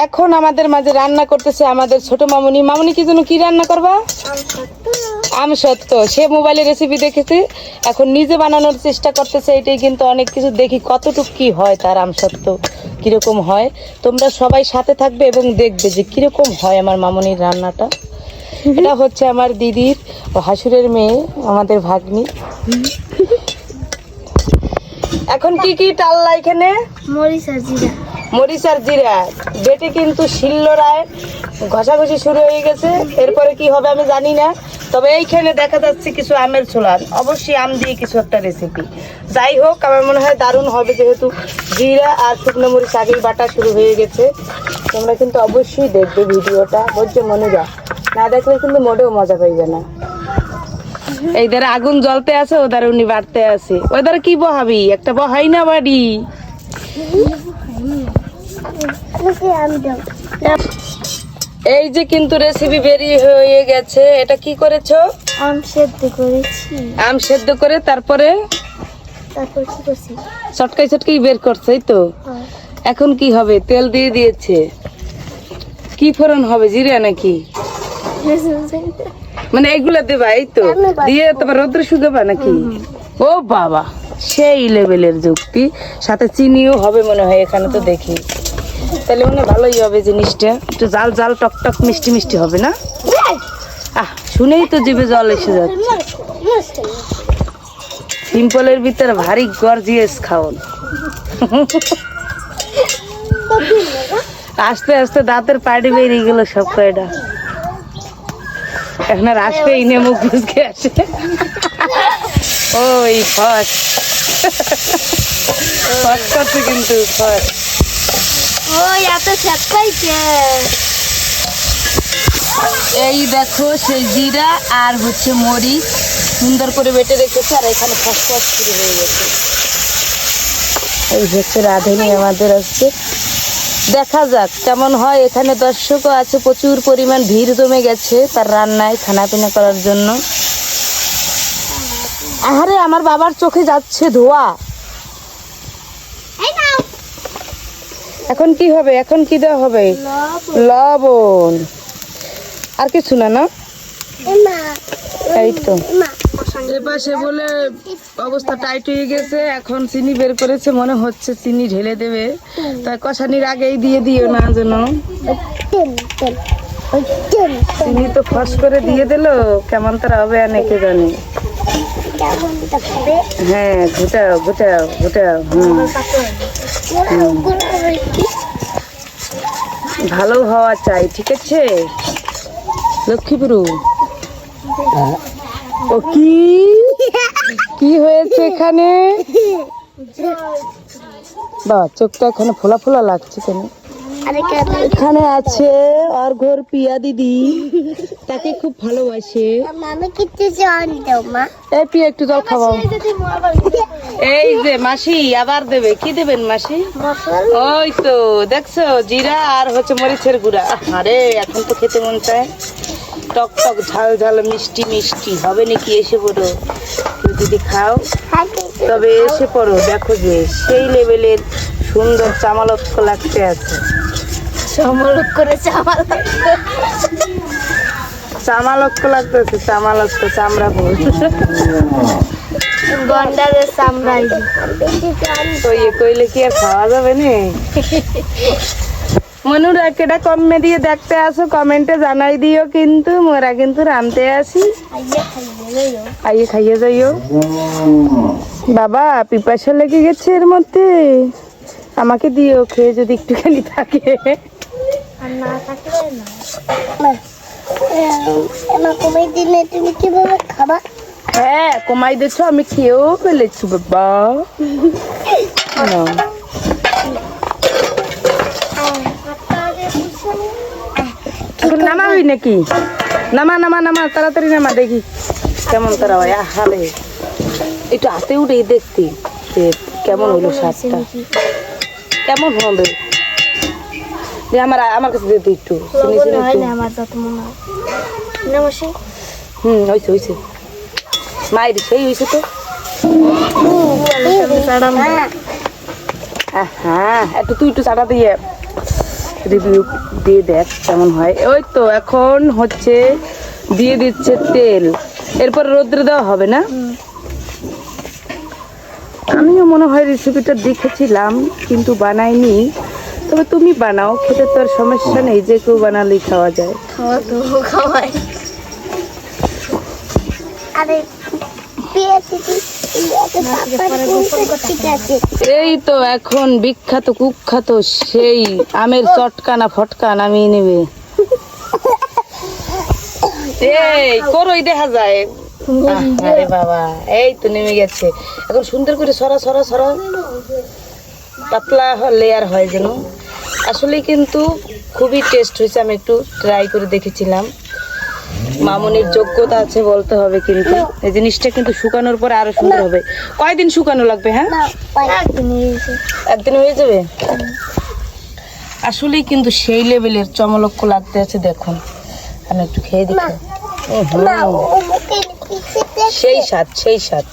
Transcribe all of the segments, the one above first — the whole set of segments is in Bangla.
এখন আমাদের মাঝে রান্না করতেছে আমাদের ছোট মামুনি। মামুনি কি জন্য কি রান্না করবা? আম সত্য। সে মোবাইলে রেসিপি দেখেছে, এখন নিজে বানানোর চেষ্টা করতেছে। এটাই কিন্তু অনেক কিছু দেখি কতটুকু কি হয় তার আম সত্য কিরকম হয়। তোমরা সবাই সাথে থাকবে এবং দেখবে যে কিরকম হয় আমার মামুনির রান্নাটা। এটা হচ্ছে আমার দিদির ও হাসুরের মেয়ে, আমাদের ভাগ্নি। এখন কি কি টাল্লা এখানে? মরিচ আর জিরা। মরিচ আর জিরা বেটে কিন্তু শিলনোড়ায় ঘষাঘষি শুরু হয়ে গেছে। এরপরে কি হবে আমি জানি না, তবে এইখানে দেখা যাচ্ছে কিছু আমের ছোলা, অবশ্যই আম দিয়ে কিছু একটা রেসিপি। যাই হোক, আমার মনে হয় দারুণ হবে, যেহেতু জিরা আর শুকনো মরিচ আগেই বাটা শুরু হয়ে গেছে। তোমরা কিন্তু অবশ্যই দেখবে ভিডিওটা, বুঝছো মনিরা? না দেখলে কিন্তু মোটেও মজা পাইবে না। এই ধারে আগুন জ্বলতে আছে, ও ধারে উনি বাড়তে আছে। ওই ধারে কি বহাবি? একটা বহাই না বাড়ি। এই যে কিন্তু রেসিপি বেরিয়ে হয়ে গেছে। এটা কি করেছো? আম সেদ্ধ করেছি। আম সেদ্ধ করে তারপরে তারপর কি করছি? চটকাই চটকাই বের করছে, এই তো। এখন কি হবে? তেল দিয়ে দিয়েছে। কি ফোড়ন হবে? জিরা নাকি? মানে এগুলা দেবা, এই তো দিয়ে তারপর রোদ্রে শুকাবা নাকি? ও বাবা, সেই লেভেলের যুক্তি। সাথে চিনিও হবে মনে হয় এখানে, তো দেখি। তাহলে মনে হয় ভালোই হবে জিনিসটা। একটু জাল জাল টক টক মিষ্টি মিষ্টি হবে না? শুনেই তো জিভে জল এসে যাচ্ছে। সিম্পলের ভিতরে ভারী গর্জিয়াস খাওন। আস্তে আস্তে দাঁতের পাড়ি বেরিয়ে গেল সব কয়টা। এখন আর আসবে ইনে মুখ বুঝকে আসে। ওই ফস ফস করছে কিন্তু ফস। ওই এত ছটকাইছে। এই দেখো সেই জিরা আর হচ্ছে মরিচ সুন্দর করে বেটে রেখেছে, আর এখানে ফসফস শুরু হয়ে গেছে। এই হচ্ছে রাঁধুনি আমাদের আসছে। দেখা যাক কেমন হয়। এখানে দর্শকও আছে, প্রচুর পরিমাণ ভিড় জমে গেছে তার রান্নায় খানাপিনা করার জন্য। আরে আমার বাবার চোখে যাচ্ছে ধোয়া। এখন কি হবে? এখন কি দেওয়া হবে? লবণ আর কিছু না, না? এই তো এপাশে বলে অবস্থা টাইট হয়ে গেছে। এখন চিনি বের করেছে, মনে হচ্ছে চিনি ঢেলে দেবে। তাই কষানির আগেই দিয়ে দিও না যেন। চিনি তো ফস করে দিয়ে দিল, কেমন তারা হবে অনেকে জানে। হ্যাঁ, ঘুটাও ঘুটাও ঘুটাও। ভালো হওয়া চাই, ঠিক আছে লক্ষ্মীপুরু? ও কি কি হয়েছে এখানে? বা চোখটা এখানে ফোলা ফোলা লাগছে কেন? এখানে আছে আর ঘর পিয়া দিদি, তাকে খুব ভালোবাসে। এই পিয়া একটু জল খাওয়াও। এই যে মাসি আবার দেবে। কি দেবেন মাসি? ওই তো দেখছো, জিরা আর হচ্ছে মরিচের গুঁড়া। আরে এখন তো খেতে মন চায়। টক টক ঝাল ঝাল মিষ্টি মিষ্টি হবে নাকি? এসে পড়ো কেউ যদি খাও, তবে এসে পড়ো। দেখো যে সেই লেভেলের সুন্দর চামালক্ষ লাগতে আছে। চামালক্ষ লাগতেছে, চামালক্ষ চামড়া ফুল। কইলে কি আর খাওয়া যাবে না? মনুরা কেটা কমে দিয়ে দেখতে আসো, কমেন্টে জানাই দিও কিন্তু। মোরা কিন্তু রানতে আসি, আইয়ে খাইয়ে যাইও। বাবা পিপাসা লেগে গেছে এর মধ্যে, আমাকে দিও খেয়ে যদি একটুখানি থাকে। তুমি কিভাবে খাবা? হ্যাঁ কমাই দিচ্ছ, আমি খেয়েও ফেলেছি বাবা। নামাবি নাকি? নামা নামা নামা, তাড়াতাড়ি নামা, দেখি কেমন তারা হয়। আহারে একটু হাতে উঠে দেখতে যে কেমন হইলো স্বাদটা, কেমন হবে। আমার কাছে দিতে একটু। হয়েছে হয়েছে, মায়ের সেই হয়েছে তো। হ্যাঁ একটু তুই একটু চাটা দিয়ে রিভিউ দিয়ে দেখ কেমন হয়। ওই তো এখন হচ্ছে দিয়ে দিচ্ছে তেল, এরপর রোদ্রে দেওয়া হবে না? আমিও মনে হয় রেসিপিটা দেখেছিলাম কিন্তু বানাইনি। তবে তুমি বানাও, খেতে তো আর সমস্যা নেই, যে কেউ বানালেই খাওয়া যায়। খাওয়া তো খাওয়াই। আরে ঠিক আছে। এই তো এখন বিখ্যাত কুখ্যাত সেই আমের চটকানা ফটকা নামিয়ে নেবে। এই করই দেখা যায়। আরে বাবা, এই তো নেমে গেছে। এখন সুন্দর করে সরা সরা সরা, পাতলা লেয়ার হয় যেন। আসলে কিন্তু খুবই টেস্ট হয়েছে, আমি একটু ট্রাই করে দেখেছিলাম। মামনির যোগ্যতা আছে বলতে হবে, কিন্তু এই জিনিসটা কিন্তু শুকানোর পরে আরো সুন্দর হবে। কয়দিন শুকানো লাগবে? হ্যাঁ, একদিন হয়ে যাবে। আসলেই কিন্তু সেই লেভেলের চমলক্ষ লাগতে আছে। দেখুন, আমি একটু খেয়ে দেখি। সেই স্বাদ, সেই স্বাদ।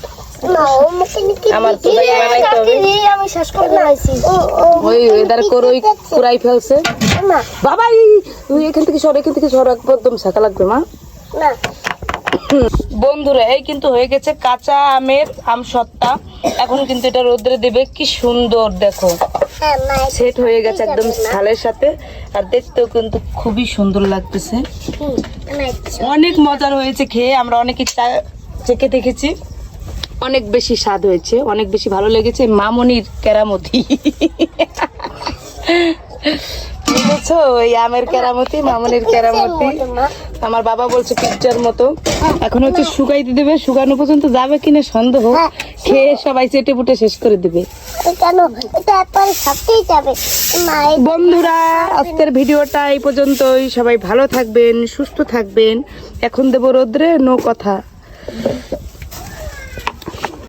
আমার তো তাই বানাইতে হবে। আমি শেষ করে ফেলাইছি। ওই এদার করই কুড়াই ফেলছে বাবা। তুই এখান থেকে সর, এখান থেকে সর, একদম শাখা লাগবে মা। না বন্ধুরা, এই কিন্তু হয়ে গেছে কাঁচা আমের আমসত্ত্বা। এখন কিন্তু এটা রোদ্রে দেবে। কি সুন্দর দেখো, সেট হয়ে গেছে একদম ছালের সাথে, আর দেখতেও কিন্তু খুবই সুন্দর লাগতেছে। অনেক মজার হয়েছে খেয়ে, আমরা অনেকে চেখে দেখেছি, অনেক বেশি স্বাদ হয়েছে, অনেক বেশি ভালো লেগেছে। মামনির কেরামতি বুঝেছো, ওই আমের কেরামতি, মামনির কেরামতি। আমার বাবা বলছে পিৎজার মতো। এখন হচ্ছে শুকাইতে দেবে, শুকানো পর্যন্ত যাবে কিনা সন্দেহ। খেয়ে সবাই চেটে পুটে শেষ করে দেবে। কেন এটা একবারে সবটাই যাবে। বন্ধুরা, আজকের ভিডিওটা এই পর্যন্তই। সবাই ভালো থাকবেন, সুস্থ থাকবেন। এখন দেবো রোদ্রে, নো কথা।